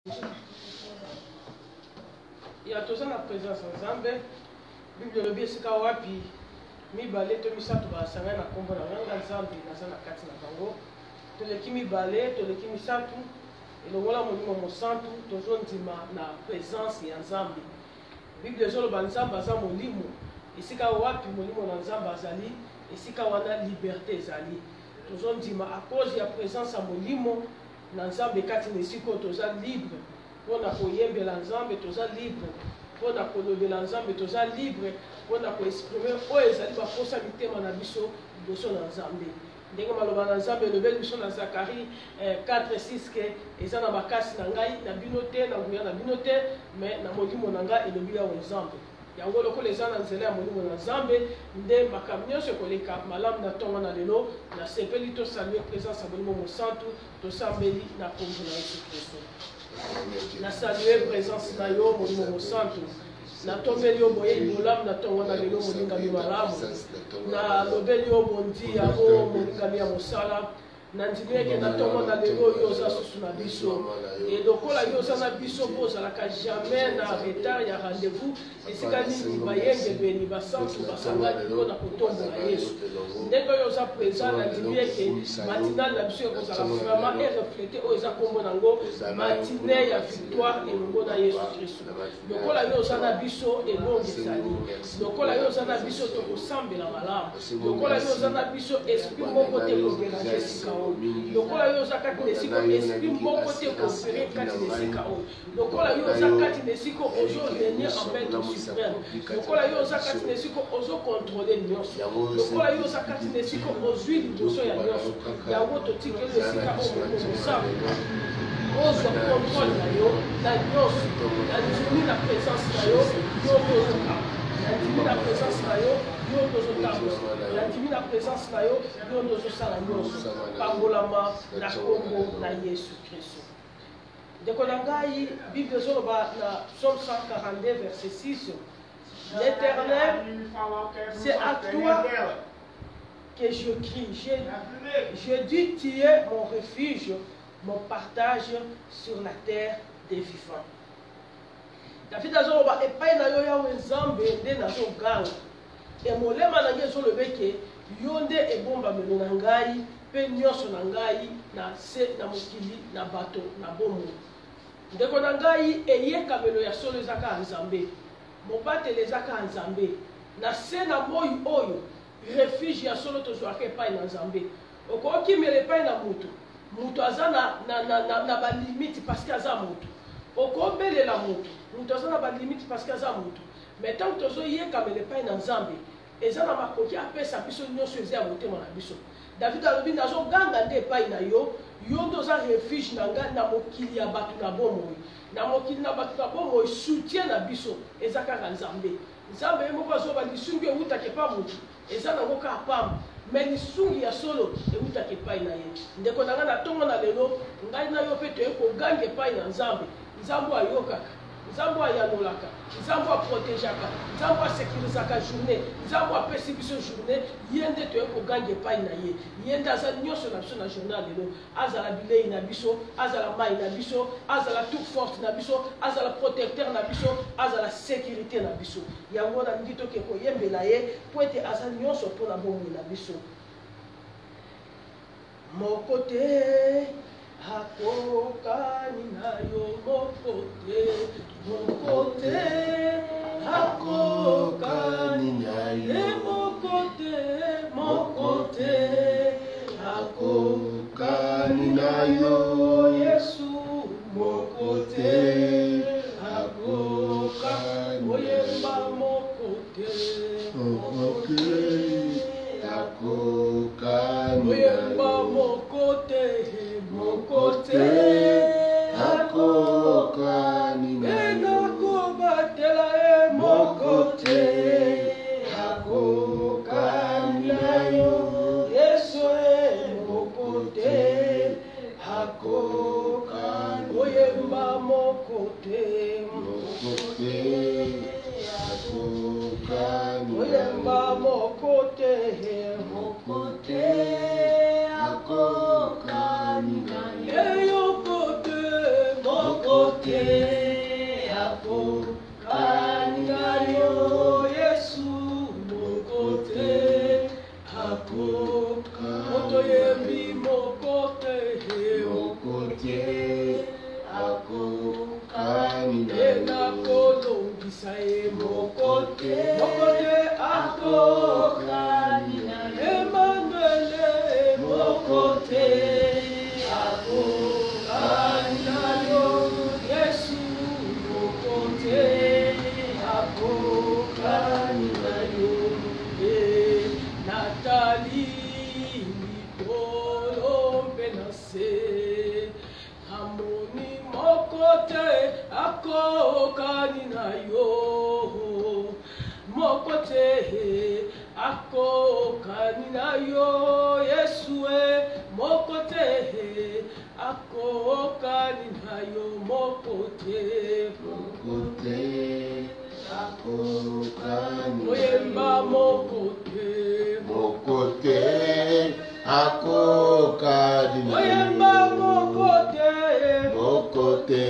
Il y a tous la présence ensemble. Bible le bien c'est kawapi mibale to misatu basanga na kombo na nganga nzambe na kati na bango to leki mibale to leki misatu elongola molimo mosantu tozondima na présence ya nzambe. Bible ezoloba nzambe aza molimo esika wapi molimo na nzambe azali esika wana liberté ezali tozondima à cause ya présence ya molimo na nzambe kati na esika toza libre mpona koyembela nzambe toza libre mpona kolobela nzambe toza libre mpona koexprime oyo ezali baposa mitema na biso liboso na nzambe ndenge maloba na nzambe elobeli biso na Zakari 4:6 ke eza na makasi na ngai na bino te na nguya na bino te mais na molimo na ngai elobi yawe nzambe yango lokola eza na nzela ya molimo na nzambe nde makambo nyonso ekoleka malamu na ntongo na lelo nasepeli tosalue présence ya molimo mosantu tosambeli na kombo na Yesu Kristo. Na saluer présence na yo molimo mosantu na tombeli yo boye ibolamu na tongo na lelo molingami malamu na lobeli yo bondi yango molingami ya mosala na ndimeke na tongo na lelo yo oza susu na biso e lokola yo oza na biso mpo ozalaka jamais na retard ya rendez-vous esika nini bayengebeni basantu basangani mpona kotombola Yesu ndenge oyo oza présent na ndimeke matinale na biso ekozala vraiment ereflete oyo eza kombo nango matine ya victoire elongo na Yesu Kristo. Lokola yo oza na biso elongo ezali lokola yo oza na biso tokosambela malamu lokola yo oza na biso esprit moko te kogerage esika lokola yo oza kati na esika esprit moko te koopere kati na esika oyo lokola yo oza kati na esika ozovenir en maître suprême lokola yo oza kati na esika ozocontrôle nyonso lokola yo oza kati na esika ozwi liboso ya nyonso yango totikeli esika oyo mosantu ozwa contrôle na yo na nyonso nandimi na présence na yo yo ozoka nandimi na présence na yo yo tozotambola nandimi na présence na yo yo tozosala nyonso pambolama na kombo na Yesu Kristo. Ndeko na ngai Bible ezoloba na Psaume 142 verset 6 l'Éternel c'est à toi que je crie je dis tu es mon refuge mon partage sur la terre des vivants. David azoloba epai na yo yawe nzambe nde nazoganga emolema na ngai ezolobeke yo nde ebombamelo na ngai mpe nyonso na ngai na se na mokili na bato na bomoi. Ndeko na ngai eyekamelo ya solo ezaka ya nzambe mobateli ezaka ya nzambe na se na moi oyo refuge ya solo tozwaka epai na nzambe okokimela epai na mutu mutu aza na balimite parceke aza mutu okobelela mutu aza na balimite parceke aza mutu mais ntango tozoyekamela epai na nzambe eza na makoki apesa biso nyonso eza ya motema na biso. David alobi nazoganga nde epai na yo yo nde oza refuge na ngai na mokili ya bato na bomoi na mokili na bato na bomoi soutien na biso eza kaka nzambe nzambe ye moko azoba lisungi ewutaka epa motu eza nango kaka pamba mais lisungi ya solo ewutaka epai na ye. Ndeko na ngai na ntongo na lelo ngai na yo mpe toye koganga epai na nzambe nzambe ayokaka nzambe ayanolaka nzambe aprotegeaka nzambe asekirizaka journée nzambe apesi biso journée ye nde toye koganga epai na ye ye nde aza nyonso na biso na journée lelo azala bilei na biso azala mai na biso azala tout forte na biso azala protecteur na biso azala sécurité na biso yango nalingi toke koyembela ye po ete aza nyonso mpona bomoi na biso. Moko te hakokani na yo moko te hakokani na yo moko te hakokani na yo Yesu moko te hakokani oyemba moko te hakokani oyemba moko te hakokani enakobatela e moko te hakokani na yo Yesu e moko te hakokani oyemba moko te hakokani oyemba moko te hakokani na yo moko te te akokani na yo Yesu moko te akokani moto yembi moko te akokani na kolongisa ye moko te akokani na Emmanuel moko te akokani na yo Yesu moko te akokani na yo Nathalie Mikolo Mpenase Harmoni moko te akokani na yo moko te akokani na yo Yesu moko te akokani na yo moko te akokani oyemba moko te akokani na oyemba moko te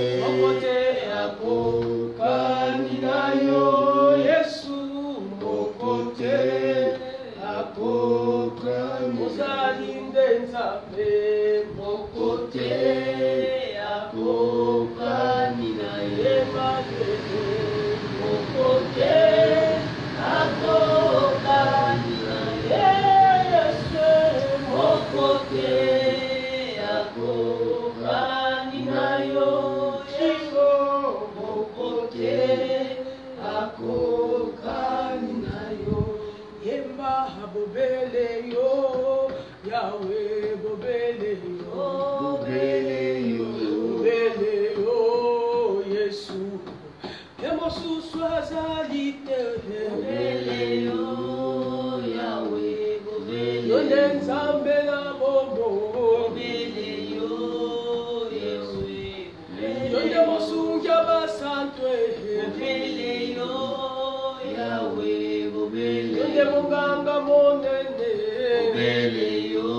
akokani na yo Yesu moko te akokani ozali nde Nzambe moko te akokani na ye moko te akokani na ye Yesu moko te akokani na yo Yesu moko te akokani na yo yemba bobele yo Yahweh bobele yo Yesu emosusu azali te bobele yo Yahweh bobele yo Nzambe na bobo bobele yo Yesu yo nde mosungi abasantu bobele yo Yahweh bobele yo nde monganga monene bobele yo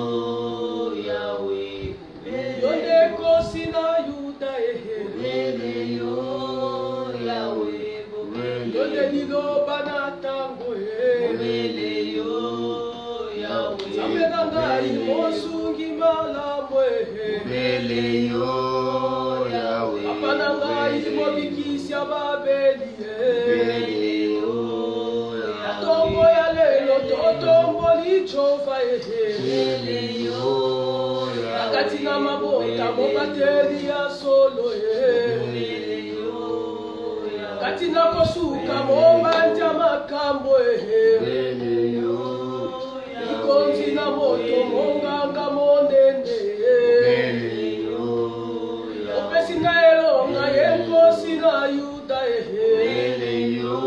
Yahweh yo nde kosi na Yuda bobele yo Yahweh bobele yo nde liloba na tango bobele yo Yahweh Nzambe na ngai mosungi malamu bobele yo Yahweh papa na ngai mobikisi ababeli bobele yo atombo ya lelo totomboli Jehova bobele yo akati na mabota mobateli ya solo bobele yo kati na kosuka mombanja makambo bobele yo ikonzi na moto monganga monene bobele yo opesi na elonga yenkosi na Yuda bobele yo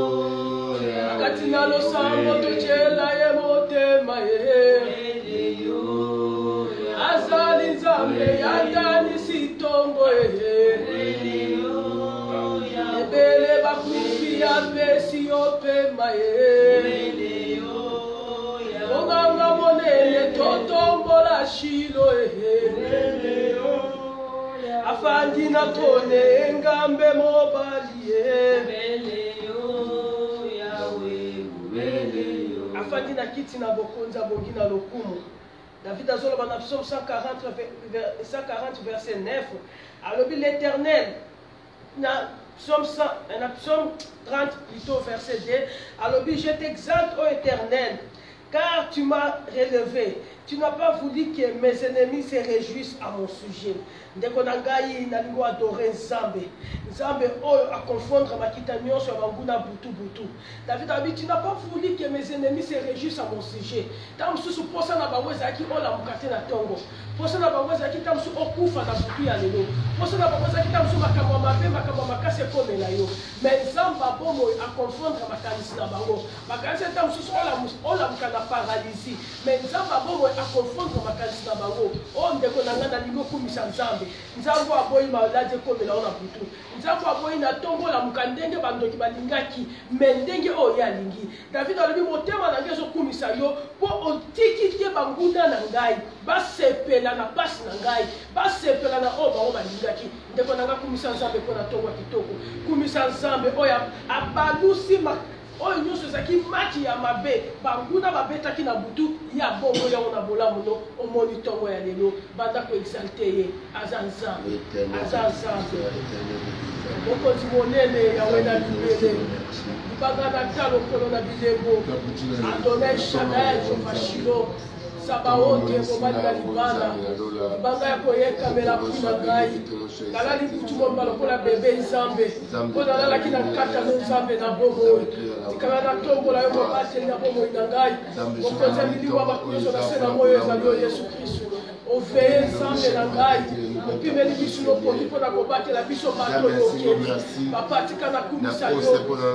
akati na losambo totyela ye motema bobele yo azali Nzambe yatani sitongo bobele yo ebele bakufi apesi opema bobele yo onganga monene totombola Shilo bobele yo afandi na tone engambe mobali bobele yo Yahweh bobele yo afandi na kiti na bokonza bongi na lokumu David azoloba na psaume 140 verset 9 alobi l'Éternel na psaume 30 plutôt verset 2 alobi je t'exalte ô Éternel car tu m'as relevé. Tu n'as pas voulu que mes ennemis se réjouissent à mon sujet. Ndeko na ngai nalingo adorer Nzambe. Nzambe oyo a confondre makita nyonso ya banguna butu butu. David a dit tu n'as pas voulu que mes ennemis se réjouissent à mon sujet. Tam susu posa na bango ezaki ola mukate na tongo. Posa na bango ezaki tam su okufa na butu ya lelo. Posa na bango ezaki tam su makambo mabe makambo makase komela yo. Mais Nzambe bomo a confondre makanisi na bango. Makanisi tam susu ola mukana paralysie. Mais Nzambe bomo a confondre makanisi na bango. O ndeko na ngana lingo kumisa Nzambe. Nzambe aboyi malade komela ona butu. Nzambe aboyi na tongo la mukandenge bandoki balingaki mendenge oyo alingi. David alobi motema na ngezo kumisa yo po otiki te banguna na ngai. basepela na pasi na ngai basepela na oyo bango balingaki ndeko na ngai kumisa nzambe mpo na ntongo ya kitoko kumisa nzambe oyo abalusi oyo nyonso ezalaki maki ya mabe banguna babetaki na butu ya bongo yango na bolamu no omoni ntongo ya lelo banda koexalte ye aza nzambe mokonzi monene yawe na libele libanga na talo nkolo na bilembo adonai shadai jofashilo sabaote mobali na libanda libanga ya koyekamela mpuna ngai nalali butu momba lokola bebe nzambe mpo nalalaki na nkatano nzambe na bomoi tikala na tombola yo mobateli na bomoi na ngai mokonzi ya miliwa bakunyonso na se na moyo ezali yo yesu kristu oveye nzambe na ngai opimeli biso lokoki mpo na kobatela biso bato yokeli papa tika na kumisa yo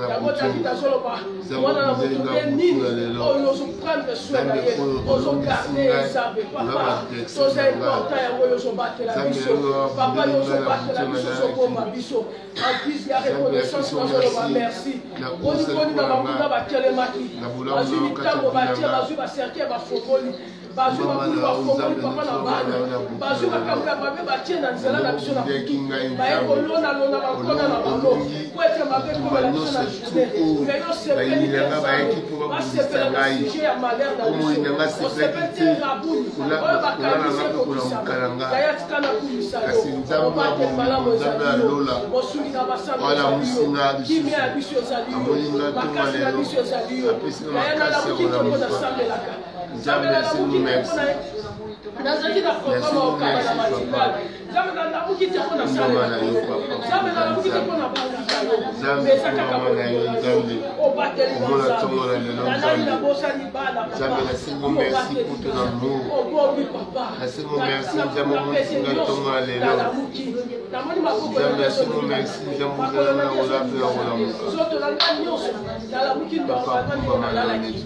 yango taki nazoloba mwana na moto nde nini oyo ozoprendre soin na ye ozogarde ye nzambe papa toza important yango oyo ozobatela biso papa yo ozobatela biso ozobomba biso emprise ya reconnaissance nazoloba merci onikoni na banguna batelemaki bazwi mitango batie bazwi baserke bafongoli bazwi bakulu bafongoli papa na bana bazwi makambo ya mabe batie na nzela na biso na kutu baye kolonalona bakona na bango po ete mabe komela biso na journée mais yo sepeli te basepela na sujet ya malheur na biso osepeli te rabuni oyo bakangisi ekokisama yaya tika na kumisa yo obate malamu ezali yo mosungi na basanga ezali yo kimia ya biso ezali yo makasi na biso ezali yo yaya nalamuki ntongo nasambelaka nzambelalamuki nazaki na programa okaba na matinal nzambe nalamuki te mpo na salela nzambe nalamuki te mpo na bandika yo meza kaka obateli na nzambe nanani na bosani bana obomi papa nalamuki namoni makozoto na ngai nyonso nalamuki normalement nalalaki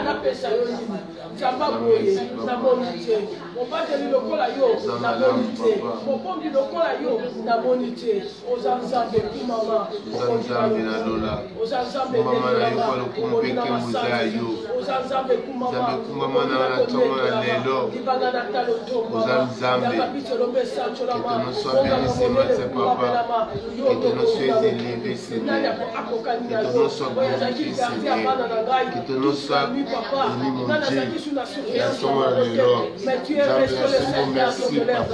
napesa yo nini nzamba boye namoni te mobateli lokola yo namoni te mobombi lokola yo namoni te oza nzambe kumama oza nzambe oza nzambe kumama libanga na talo tomba yakabitelo mesancolama nani akokanina yo oyo azalaki garde ya bana na ngai tusami papa nani azalaki sous la surveillance mais tu es resté le Seigneur de leur âme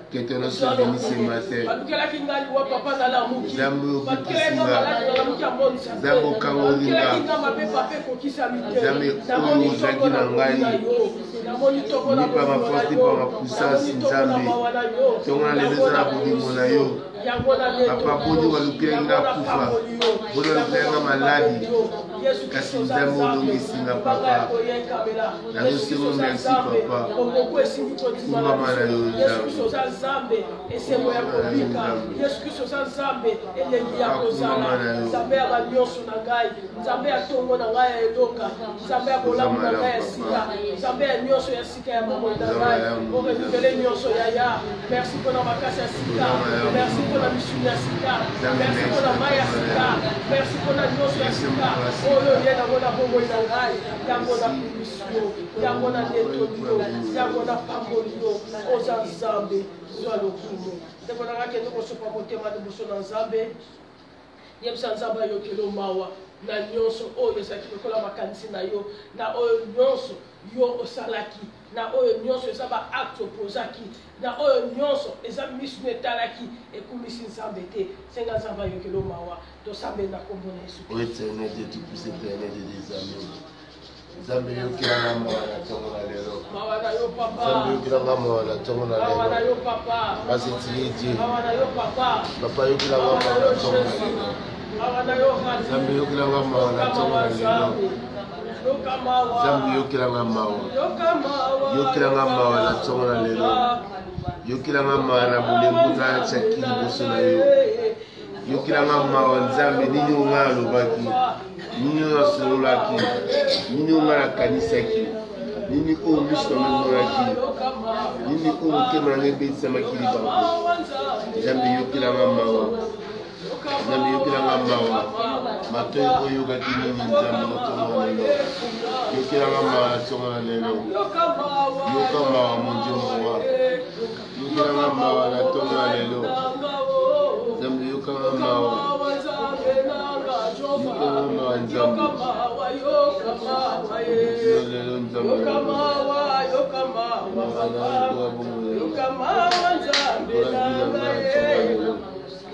que tu nous sois béni ce matin. Zambo Kisinga, Zambo Kangolinga, Zambo Oyo Zaki Nangai, ni par ma force, ni par ma puissance, Zambi. Tonga les deux ans pour Dimonayo. Papa Bodi Walukenga Kufa, Bodi Walukenga Maladi, Kasi Zambo Longisinga Papa. Nous sommes merci Papa. Maman Nayo Zambe esemo ya kobika Yesu Kristo za Zambe elengi ya kozala Zambe ya banyoso na ngai Zambe ya tongo na ngai ya eloka Zambe ya bolamu na ngai ya sika Zambe ya nyonso ya sika ya momo na ngai orenuvele nyonso ya ya merci mpona makasi ya sika merci mpona misuni ya sika merci mpona mai ya sika merci mpona nyonso ya sika oyo ye nango na bomoi na ngai yango na kumisio yango na netolio yango na pambolio oza Zambe zwa lokumu ndeko na ngaki ndeko sopa motema liboso na Nzambe yebisa Nzambe ayokelo mawa na nyonso oyo ezalaki lokola makanisi na yo na oyo nyonso yo osalaki na oyo nyonso eza baacte opozaki na oyo nyonso eza misuni etalaki ekumisi Nzambe te senga Nzambe ayokelo mawa tosambeli na kombo na Yesu Kristo. Éternel Dieu tout-puissant, éternel des amis. Zambe yokilanga mwana tongo na lelo. Mawana yo papa. Zambe yokilanga mwana tongo na lelo. Mawana yo papa. Basi tiye. Mawana yo papa. Papa yokilanga mwana tongo na lelo. Mawana yo Zambe yokilanga mwana tongo na lelo. Zambi yokilanga mawa. Yokilanga mawa na tongo na lelo. Yokilanga mawa na bulembu na chaki boso na yo. Yokilanga mawa nzambe nini unga alobaki. Nini unga sololaki. Nini unga nakanisaki. Nini o miso memoraki. Nini o mukema ngebetisa makili bango. Zambi yokilanga mawa. Zambi yokilanga mawa. Matoyi oyoka kini nzambe na tongo na lelo. Yokilanga mawa na tongo na lelo. Yoka mawa monjemo wa. Yokilanga mawa na tongo na lelo. Zambi yokilanga mawa. Yokilanga mawa nzambe. Lelo nzambe.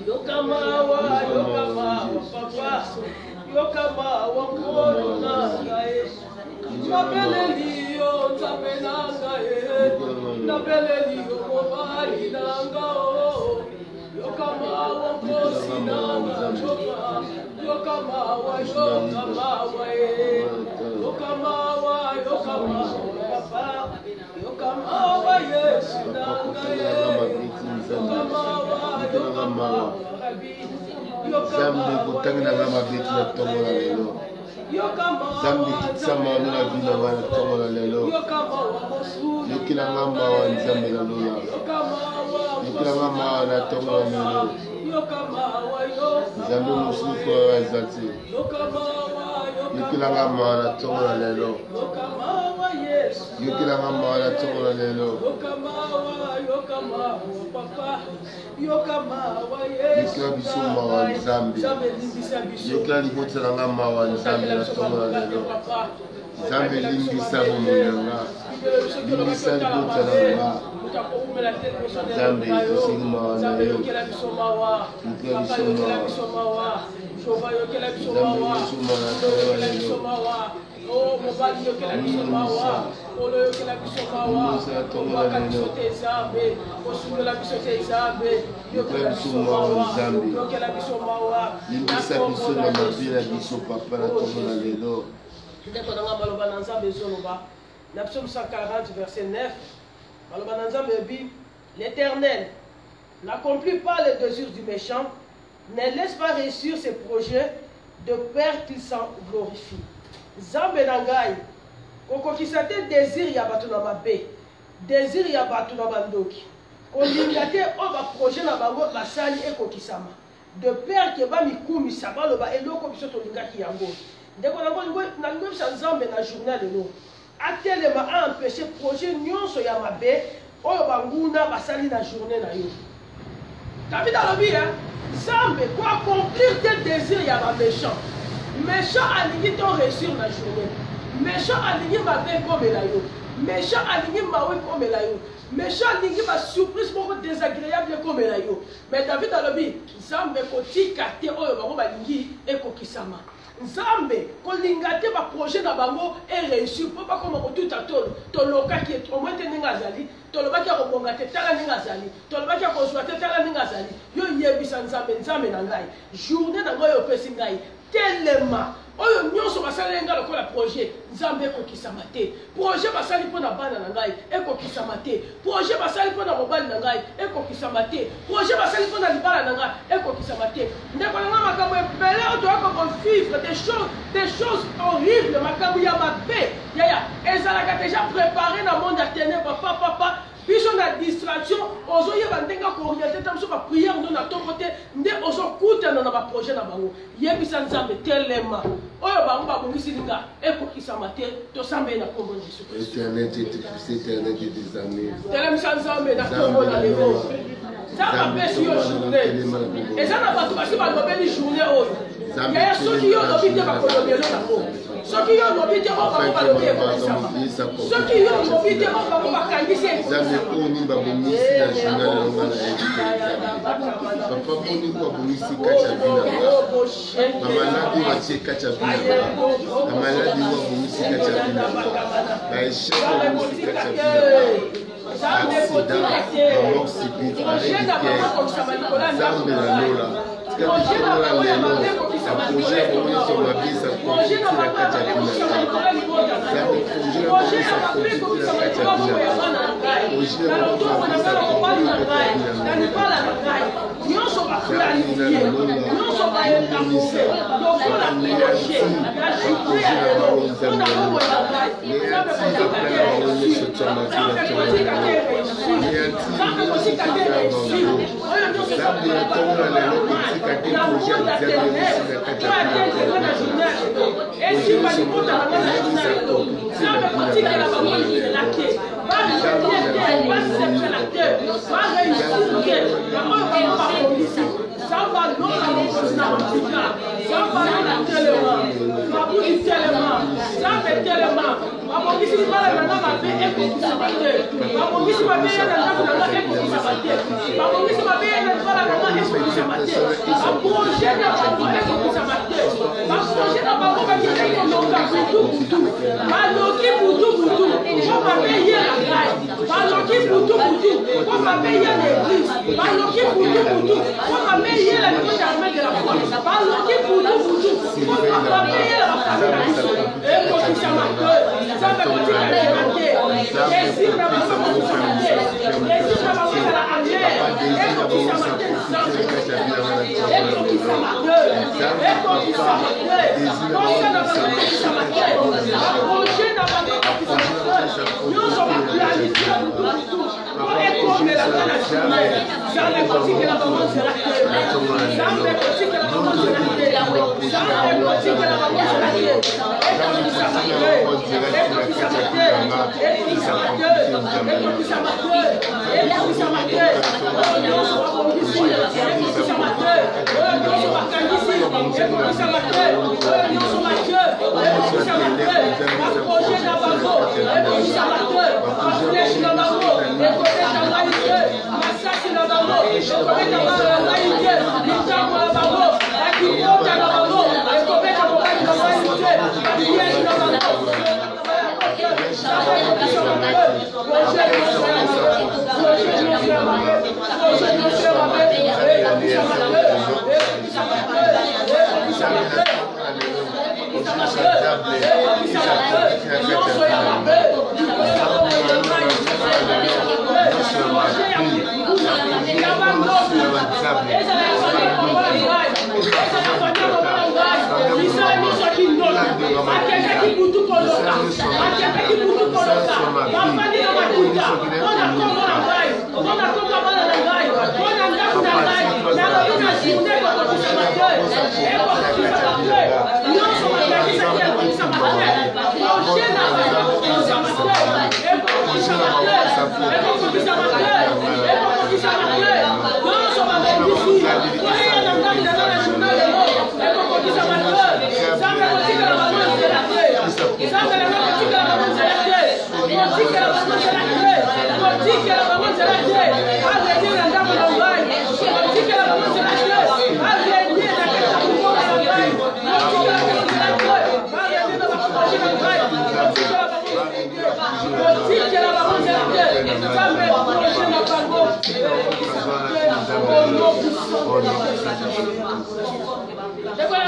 Yokamawa papa, yokamawa nkona ngae, nabeleliyo nzabenangae, nabeleliyo mobali nangao, yokamawa nkosi nangajoka, yokamawa yokamawa papa, yokamawa Yesu nangae, Zambi kutangina ngama biti na tongo na lelo. Zambi kitsama na vina na tongo na lelo. Yokila ngamba wa nzambe na lola. Yokila ngamba na tongo na lelo. Zambi musuko wa zati. Yokila ngamba na tongo na lelo. Yokila ngamba na tongo na lelo. Yokila bisuma wa nzambe. Yokila liboti na ngamba wa nzambe na tongo na lelo. Nzambe limbisa bomonanga. Limbisa liboti na ngamba. Nzambe kusigma na yo. Yokila bisuma wa. Nzambe bisuma na tongo na lelo. Oh, mobali yokela biso mawa, olo yokela biso mawa, obaka biso te zambe, osungela biso te zambe, yokela biso mawa, yokela biso mawa, limbisa biso na mabila biso papa na tongo na lelo. Ndeko nanga maloba na nzambe ezoloba, na psaume 140 verset 9, maloba na nzambe ebi, l'Éternel n'accomplit pas les désirs du méchant, ne laisse pas réussir ses projets de peur qu'il s'en glorifie. Zambe nangai kokokisa te désir ya bato na mabe, désir ya bato na bandoki kolinga te o ba projet na bango basali ekokisama de peur ke ba mikumisa baloba eloko biso tolingaki yango ndeko na ngobisa nzambe na journal lelo atelema a empêcher projet nyonso ya mabe oyo banguna basali na journée na yo. David alobi Zambe ko accomplir tes désirs ya ba méchant. Méchant alingi to réussir la journée. Méchant alingi mabe komela yo. Méchant alingi mawe komela yo. Méchant alingi ba surprise moko désagréable komela yo. Mais David alobi Zambe kotika te oyo bango balingi ekokisama. Nzambe kolinga te ba projet na bango et réussir po pas comme tout à tolo to lokaki au moins te ninga zali to lobaki ko bonga te tala ninga zali to lobaki ko zwa te tala ninga zali yo yebisa nzambe nzambe na ngai journée na ngoyo pesi ngai telema oyo nyonso basali nga lokola projet nzambe ekokisama te projet basali mpo na bana na ngai ekokisama te projet basali mpo na mobali na ngai ekokisama te projet basali mpo na libala na ngai ekokisama te ndeko na ngai makambo ebele oyo toyaka kovivre des choses horribles makambo ya mabe yaya ezalaka déjà préparé na monde ya ténèbre papa biso na distraction ozoyeba ndenge kooriente ta biso bapriere ndo na ntongo te nde ozokutana na baprojet na bango yebisa nzambe telema oyo bango babongisi linga ekokisama te tosambe na nkombo na Yesu Kristo telemisa nzambe na nkombo na lelo nzambe apesi yo journée eza na bato basi balobeli journée oyo yaya soki yo lobi te bakolobelo nango soki yo lobi te o bango balobi ekokisama soki yo lobi te o bango bakangisi Zambe oni babongisi na journal longa na papa oni ko bongisi kacha bina bamaladi batie kacha bina bamaladi wa bongisi kacha bina baisha bongisi kacha bina accident mort subite arrêt Zambe na lola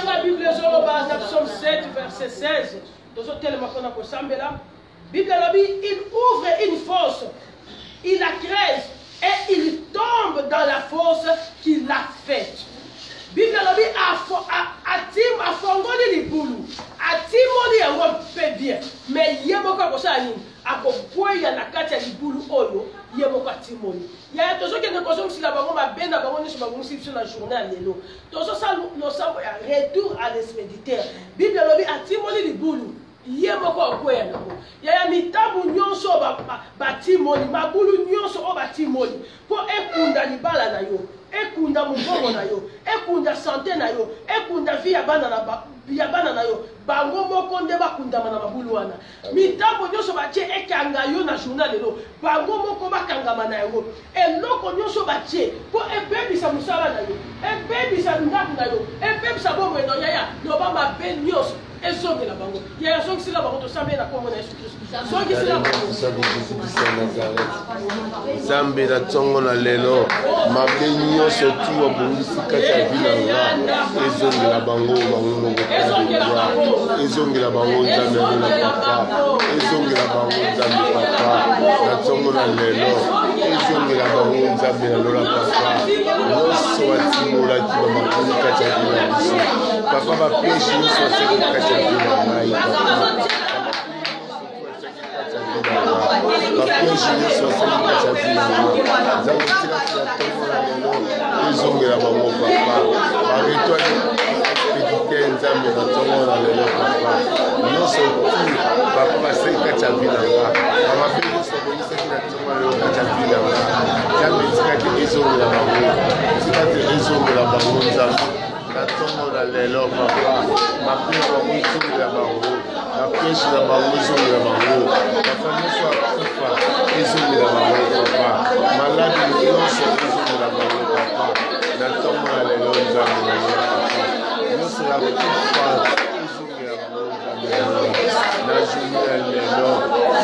La Bible dans Psaume 7, verset 16. Bible, il ouvre une fosse, il la creuse et il tombe dans la fosse qu'il a faite. Bible a fongoli libulu, a timoli yango pe bien, mais yemoka kosani akoboya na kati ya libulu oyo yemoka timoli. Ya tozo ke ne kozo sila bango mabenda bango ni bango sipso na journal lelo. Tozo sa no sambo ya retour à l'expéditeur. Bible a timoli libulu. Yemoko okoya nako ya mitambu nyonso batimoli mabulu nyonso o batimoli po ekunda libala na yo ekunda mubongo na yo ekunda santé na yo ekunda vie ya bana na yo bango moko nde bakundama na mabulu wana mitambu nyonso batie ekanga yo na journal lelo bango moko bakangama na yango eloko nyonso batie po ebebisa musala na yo ebebisa ndako na yo ebebisa bombo eno yaya loba mabe nyonso ezongela bango ya azongisela bango tosambela na kombo na Yesu Kristo zongisela bango Nzambe na ntongo na lelo mabe nyonso ti obongisi kati ya vilanga ezongela bango ezongela bango Nzambe na papa ezongela bango Nzambe papa na ntongo na lelo ezongela bango Nzambe na lola papa nyonso batimolaki bamakoli kati ya vilanga biso papa bapeshe nyonso baseki kati ya vilanga ngai papa bapeshe nyonso baseki kati ya vilanga Nzambe tika tunatongola lelo ezongela bango papa baretwali ekite Nzambe na ntongola lelo papa nyonso ti papa baseki kati ya vilanga bamabe nyonso boyisaki na ntongola lelo kati ya vilanga Nzambe tikaki ezongela bango tikaki ezongela bango Nzambe na ntongola lelo papa mabe bango ezongela bango bapeshe na bango ezongela bango papa nyonso akufa ezongela bango papa maladi nyonso ezongela bango papa na ntongola lelo Nzambe na papa nyonso ya kufa ezongela bango Nzambe na journée ya lelo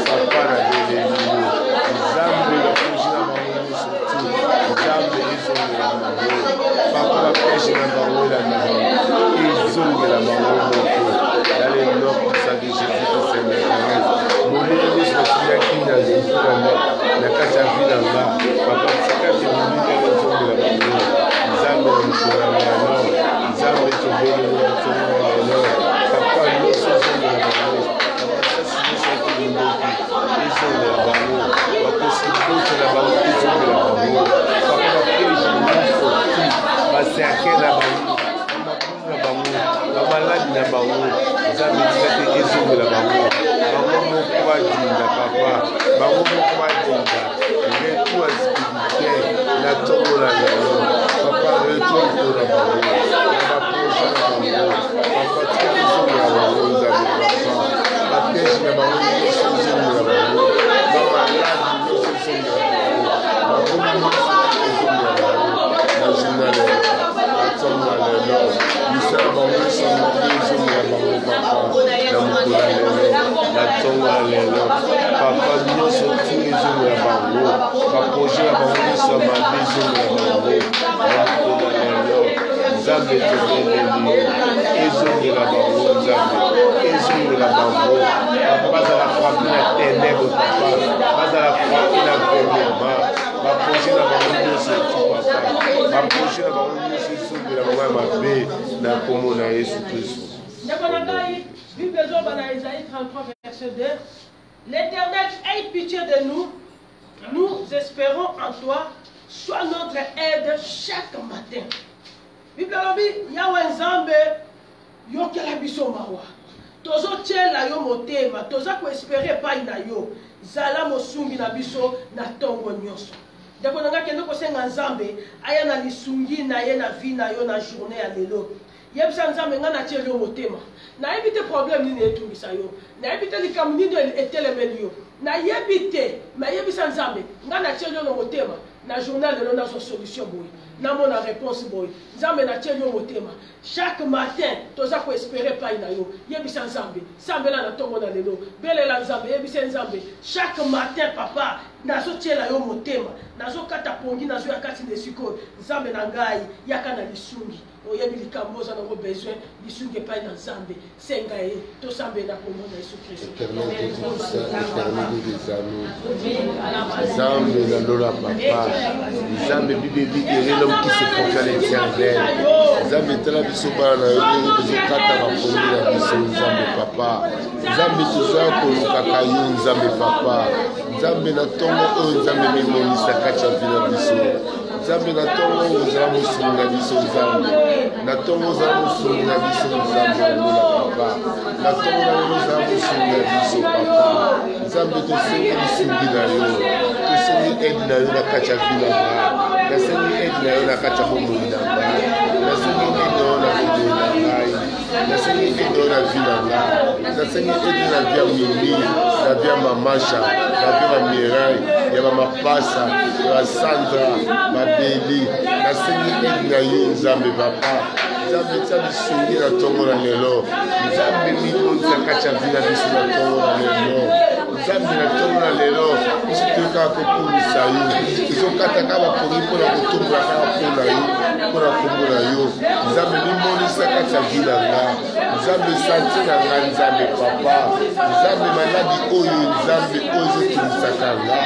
papa na belelio Nzambe bapeshi na bango nyonso ti Nzambe ezongela bango papa bapeshe na bango elanda bango ezongela bango moko na lelo kosaki Jésus Christ Nazareth molili nyonso batiliaki na zifuranga na kati ya vilanga papa tikaki molili ezongela bango Nzambe na mokolo ya lelo Nzambe tobeleli na ntongo ya lelo papa nyonso ezongela bango na basasi nyonso yakilindoki ezongela bango bakosi bote na bango ezongela bango papa bapeje nyonso ti baserke na bango na bango bamaladi na bango Nzambe tikaki ezongela bango bango moko badinda papa bango moko badinda retour spirituel na ntongo na lelo papa retour mpona bango na baproje na bango papa tikaki ezongela bango Nzambe papa bapeje na bango nyonso ezongela bango bamaladi nyonso ezongela bango bango nyonso ezongela bango na journée lelo na ntongo na lelo misala bango nyonso mabe ezongela bango papa na mokolo ya lelo na ntongo ya lelo papa nyonso ti ezongela bango baproje na bango nyonso ya mabe ezongela bango na mokolo ya lelo Nzambe tobeleli ezongela bango Nzambe ezongela bango papa bazala frappe na ténèbre papa bazala frappe na gouvernement baproje na bango nyonso ti papa baproje na bango nyonso ezongela bango ya mabe na kombo na Yesu Kristo. L'Éternel ait pitié de nous, nous espérons en toi, sois notre aide chaque matin. Bible lobi Yahweh Nzambe yokela biso mawa. Tozo tiela yo motema, toza ko espérer pa na yo. Zala mosungi na biso na tongo nyonso. Ndeko nanga kende ko senga Nzambe aya na lisungi na ye na vie na yo na journée ya lelo. Yebisa Nzambe nga na tiela yo motema. Na ebite problème nini etungisa yo. Na ebite likambo nini etelemeli yo. Na yebite ma yebisa Nzambe nga na tiela yo motema na journée lelo na solution boy. Na mon réponse boy. Nzambe na tiela yo motema. Chaque matin toza ko espérer pa ina yo. Yebisa Nzambe. Sambela na tongo na lelo. Belela Nzambe yebisa Nzambe. Chaque matin papa nazo tiela yo motema. Nazo kata pongi nazo ya kati de siko. Nzambe na ngai yaka na lisungi. Oyebi likambo za nango besoin lisungi pa na Nzambe. Senga ye to sambe na kombo na Yesu Kristo. Éternel des amis. Nzambe na lola papa. Nzambe bibi et l'homme qui se proclame l'éternel. Nzambe tala biso bana na yo tozokata bakomi na biso Nzambe papa. Nzambe toza kolukaka yo Nzambe papa. Nzambe na ntongo oyo Nzambe mimonisa kati ya vila biso. Nzambe na ntongo oyo ozala mosungi na biso Nzambe. Na ntongo ozala mosungi na biso Nzambe lola papa. Na ntongo na lelo ozala mosungi na biso papa. Nzambe tosengi lisungi na yo. Tosengi aide na yo na kati ya vila nga. Nasengi aide na yo na kati ya bomoi na ngai. Nasengi aide na yo na bomoi na ngai. Nasengi aide na yo na vie na ngai. Nasengi aide na vie ya Mimi, na vie ya Mamasha, na vie ya Mirai, ya Mapasa, ya Sandra, Babeli. Nasengi aide na yo Nzambe papa. nzambe tia bisungi na ntongo na lelo nzambe mimonisa kati ya vina biso na ntongo na lelo nzambe na ntongo na lelo biso toyokaka kokumisa yo tozokataka bapongi mpona kotombola kaka mpona yo mpona kombo na yo nzambe mimonisa kati ya vina nga nzambe santi na nga nzambe papa nzambe maladi oyo nzambe oyo ezotulisaka nga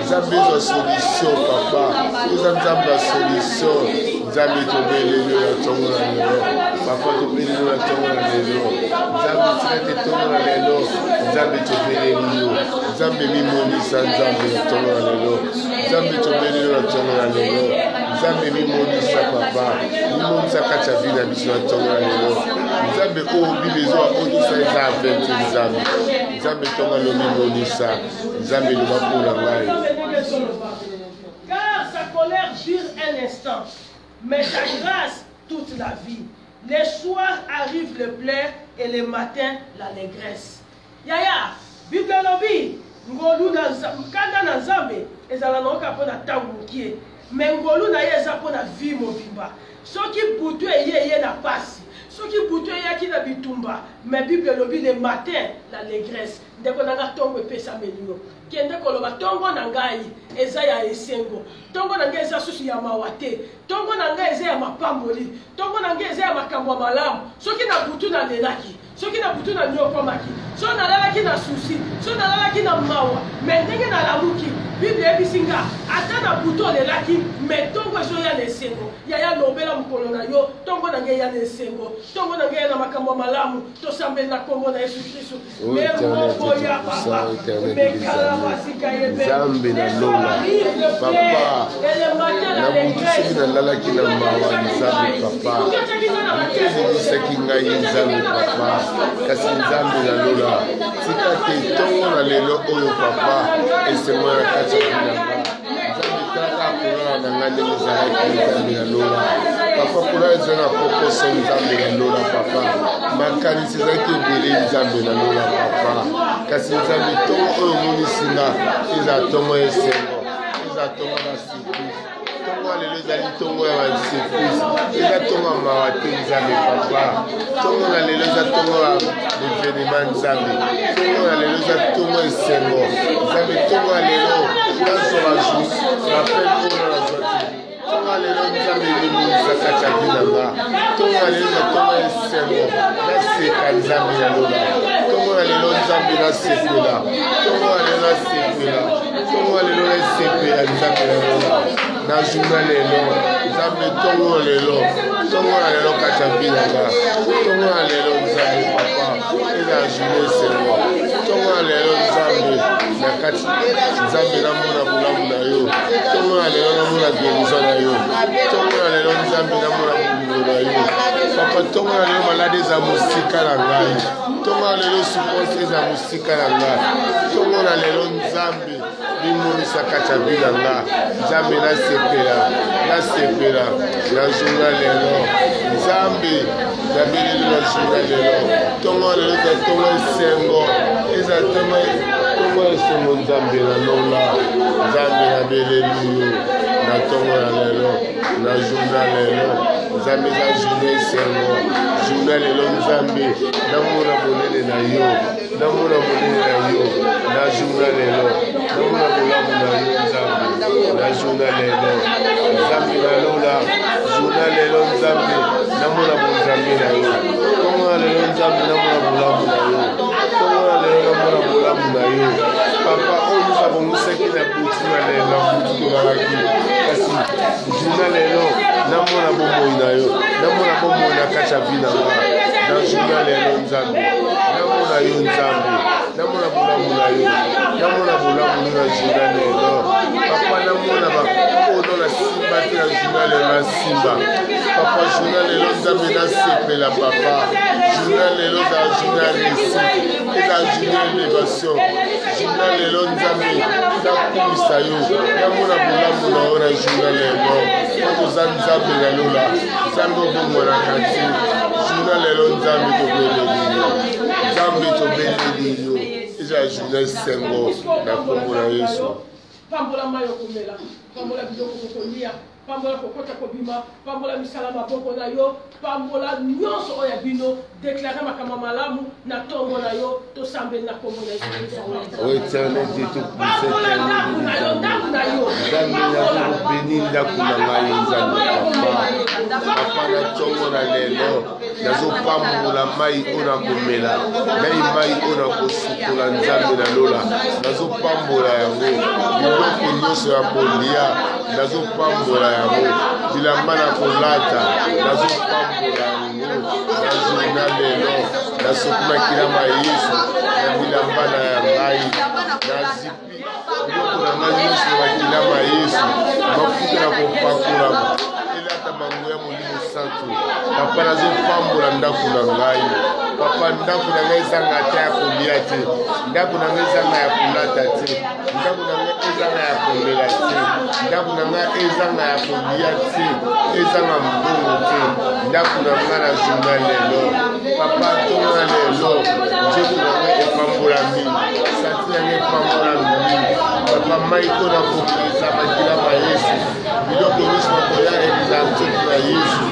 nzambe ezwa solution papa oza nzambe ya solution nzambe tobeleli na ntongo na lelo papa tobeleli na ntongo na lelo nzambe tirete ntongo na lelo nzambe tobeleli yo nzambe mimonisa nzambe na ntongo na lelo nzambe tobeleli na ntongo na lelo nzambe mimonisa papa mimonisa kati ya vi na biso na ntongo na lelo nzambe oyo bibezo aotisa eza avente nzambe nzambe ntongo lo mimonisa nzambe loba mpona ngai. Car sa colère dure un instant, mais sa grâce toute la vie. Les soirs arrivent le plaire et les matins l'allégresse. Yaya, Bible lobi, ngolu na kanda na nzambe ezala noka pona tangukie, mais ngolu na ye eza pona vie mobimba. Soki butu eye na pasi, soki butu eyaki na bitumba, mais Bible lobi le matin l'allégresse. Ndeko nanga tongo epesa melio. Kende koloba tongo na ngai eza ya esengo, tongo na ngai eza susu ya mawate, tongo na ngai eza ya mapamboli, tongo na ngai eza ya makambo ya malamu. Soki na butu na lelaki, soki na butu na nyokomaki, so na lalaki na susi, so na lalaki na mawa, mais ndenge na lamuki Bible ebisinga ata na butu lelaki, mais tongo ezo ya esengo. Yaya lobela mukolo na yo, tongo na ngai ya esengo, tongo na ngai na makambo ya malamu, to sambela na kombo na Yesu Kristo. Ya papa, nzambe na lola papa na butu soki nalalaki na mawa nzambe papa ebisaki ngai nzambe papa kasi nzambe na lola tika te ntongo na lelo oyo papa esengo na kati ya vinanga nzambe kaka kolala na ngai ndenge ezalaki nzambe na lola papa kolala eza na pokoso nzambe na lola papa makanisi ezalaki ebele nzambe na lola papa kasi nzambe ntongo oyo omonisinga eza ntongo esengo eza ntongo ya surprise ntongo ya lelo ezali ntongo ya surprise eza ntongo ya mawa te nzambe papa ntongo na lelo eza ntongo ya evenema nzambe ntongo na lelo eza ntongo esengo nzambe ntongo ya lelo nazora jus rapel oyo na nazwa te ntongo ya lelo nzambe ebimonisa kati ya vi na nga ntongo ya lelo eza ntongo esengo naseka nzambe ya lola ntongo ya lelo nzambe nasepela ntongo ya lelo nasepela ntongo ya lelo nasepela nzambe ya lola na journée lelo nzambe ntongo lelo kati ya vi na nga ntongo ya lelo nzambe papa eza journée esengo ntongo ya lelo nzambe na kati nzambe namona bolamu na yo ntongo ya lelo namona guérison na yo ntongo ya lelo nzambe namona bolingo na yo papa ntongo ya lelo maladi eza mosika na ngai ntongo ya lelo souffrance eza mosika na ngai ntongo na lelo nzambe bimonisa kati ya vi na nga nzambe nasepela na journée lelo nzambe nabeleli na journée lelo ntongo ya lelo eza ntongo esengo eza ntongo esengo nzambe na lola nzambe nabeleli yo na ntongo ya lelo na journée lelo nzambe eza journée esengo journée lelo nzambe namona bonene na yo namona monene na yo na journée lelo namona bolamu na yo nzambe na journée lelo nzambe na lola journée lelo nzambe namona bonzambe na yo ntongo ya lelo nzambe namona bolamu na yo ntongo ya lelo namona bolamu na yo papa oyo nzabongisaki na butu na lelo na butu tolalaki kasi journée lelo namona bomoi na yo namona bomoi na kati ya vi na nga na journée lelo nzambe namona yo nzambe namona bolamu na yo namona bolamu na journée lelo papa namona bakono na simba te na journée lelo na simba papa journée lelo nzambe nasepela papa journée lelo eza journée ya réussite eza journée élévation journée lelo nzambe nakumisa yo namona bolamu na yo na journée lelo okoza nzambe na lola nzambe obongwanaka te journée lelo nzambe tobeleli yo nzambe tobeleli yo eza journée esengo na kombo na yesu pambola mayo komela pambola biloko kokolia pambola kokota kobima, pambola misala maboko na yo, pambola nyonso oyo ya bino, déclarer makambo malamu na ntongo na yo, tosambeli na kombo na Yesu. O éternel Dieu tout-puissant, béni ndako na ngai nzambe papa na ntongo na lelo nazopambola mai oyo nakomela ngai mai oyo nakosukola nzambe na lola nazopambola yango biloko nyonso ya kolia nazopambola yango bilamba na kolata nazopambola yango na journa lelo nasoki makilama Yesu na bilamba na ya ngai nazipi biloko na ngai nyonso ya makilama Yesu mafuta na kopakola elata mango ya Molimo Santo papa nazopambola ndako na ngai papa ndako na ngai ezanga ata ya kolia te ndako na ngai ezanga ya kolata te ndako na ngai ezanga ya komela te ndako na ngai ezanga ya kolia te ezanga mbongo te ndako na ngai na journa lelo papa ntongo na lelo nzeko na ngai epambolami santi na ngai epambolami papa mai to na kopesa makilama Yesu biloko nyonso bakoya eleza nzoto na Yesu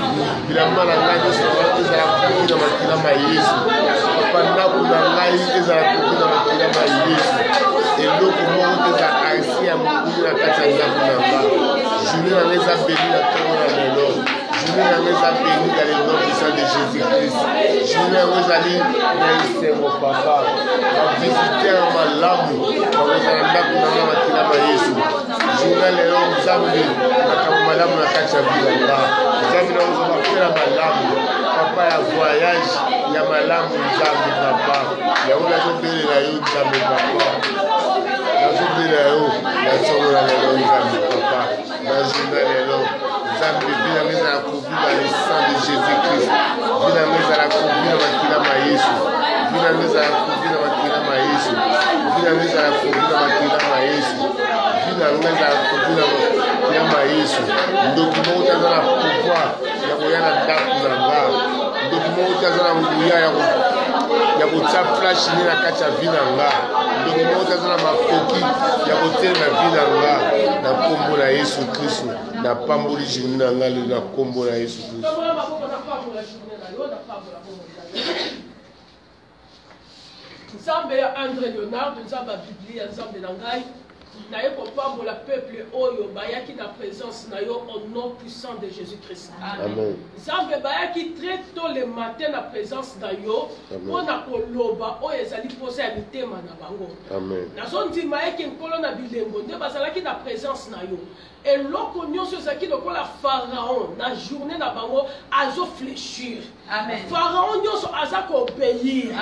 bilamba na ngai nyonso ezala koki na makilama Yesu papa ndako na ngai ezala koki na makilama Yesu eloko moko te eza arsi ya mokili na kati ya ndako na ngai journée na ngai eza beni na ntongo na lelo journée na ngai eza beni dans le nom puissant de Jésus-Christ journée yango ezali na esengo papa bavisiteur malamu bakozala ndako na ngai makilama Yesu journée lelo nzambe makambo malamu na kati ya bilanga nzambe na kozala mpela malamu papa ya voyage ya malamu nzambe papa yango nazobelela yo nzambe papa nazobelela yo na ntongo na lelo nzambe papa na journée lelo nzambe bilanga ezala kobima le sang de Jésus-Christ bilanga ezala kobina makilama Yesu bilanga ezala kobina makilama Yesu bilanga ezala kobina makilama Yesu bilanga ezala kobina makilama Yesu ndoki moko taza na pouvoir ya koya na ndako na nga ndoki moko taza na nguya ya kotia flash ne na kati ya vi na nga ndoki moko taza na makoki ya kotelela vi na nga na nkombo na Yesu Kristo na pamboli journée na nga lelo na nkombo na Yesu Kristo nzambe ya André Leonard nzambe ya Biblia nzambe na ngai naye kopambola peuple oyo bayaki na présence na yo au nom puissant de Jésus-Christ. Amen. Nzambe bayaki très tôt le matin na présence na yo mpona koloba oyo ezali posa ya mitema na bango. Amen. Nazondima eke nkolo na bilembo nde bazalaki na présence na yo eloko nyonso ezalaki lokola pharaon na journée na bango azofléchir. Pharaon nyonso aza koobéir.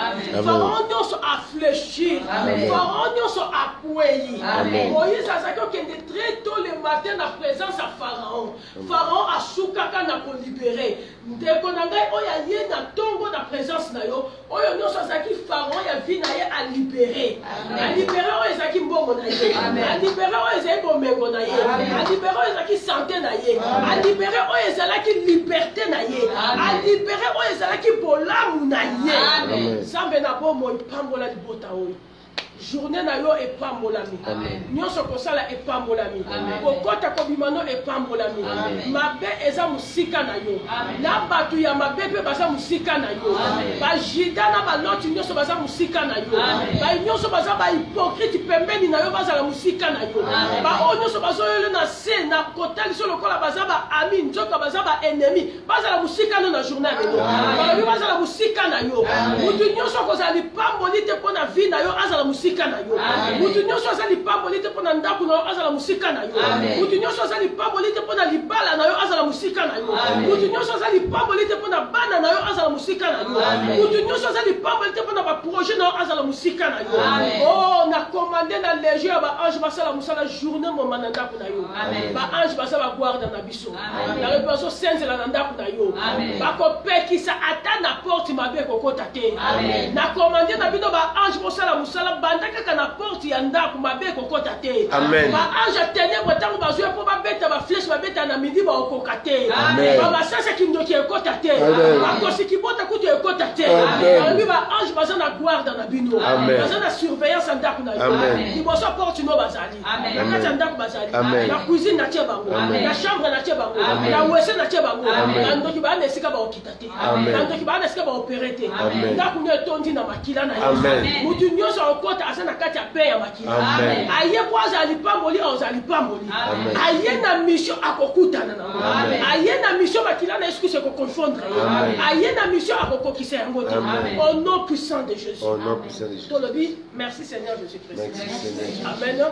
Pharaon nyonso afléchir. Pharaon nyonso akwei. Moïse azalaki okende très tôt le matin na présence ya Pharaon. Pharaon asukaka na kolibere ndeko na ngai oyo aye na ntongo na présence na yo oyo nyonso azalaki Pharaon ya vi na ye alibere. Alibere oyo ezalaki mbongo na ye. Alibere oyo ezalaki bomengo na ye. Alibere oyo ezalaki santé na ye. Alibere oyo ezalaki liberté na ye. Alibere oyo ezalaki bolamu na ye. Nzambe na bomoi pambola libota oyo journée na yo epambolami nyonso kosala epambolami kokota kobimano epambolami mabe eza musika na yo na bato ya mabe mpe baza musika na yo bajida na baloti nyonso baza musika na yo nyonso baza bahypocrite pembeni na yo bazala musika na yo baoyo nyonso bazoyole na se na kotaliso lokola baza baami nzoka baza baennemi bazala musika no na journée lelo balobi bazala musika na yo mutu nyonso kozala lipamboli te mpo na vi na yo azala musika na yo mutu nyonso aza lipamboli te mpo na ndako na yo azala musika na yo mutu nyonso aza lipamboli te mpo na libala na yo azala musika na yo mutu nyonso aza lipamboli te mpo na bana na yo azala musika na yo mutu nyonso aza lipamboli te mpo na baprojet na yo azala musika na yo o na komande na légion ya baange basala mosala journée moma na ndako na yo baange baza bagwarda na biso na yo bazosenzela na ndako na yo bakopekisa ata na porte mabe ekokota te na komande na bino baange bosala mosala banda kaka na porte ya ndako mabe ekokota te baange ya ténèbre ntango bazwi mpo babeta baflèche babeta na midi baokoka te bamasasi ya kindoki ekota te bakosi kibota kutu kutu ekota te bangi ba ange baza na gloire dans la bino baza na surveillance en ndako na yo liboso porte no bazali nakati ya ndako bazali na cuisine na tie bango na chambre na tie bango na wese na tie bango na ndoki ba na esika ba okita te na ndoki ba na esika ba opérer te ndako no etondi na makila na yo mutu nyonso okota aza na kati ya paix ya makila aye po azali pamboli azali pamboli aye na mission akokutana na aye na mission makila na esikusi ekokonfondre aye na mission akokokisa yango te au nom puissant de Jésus. Tolobi, merci Seigneur Jésus-Christ. Amen.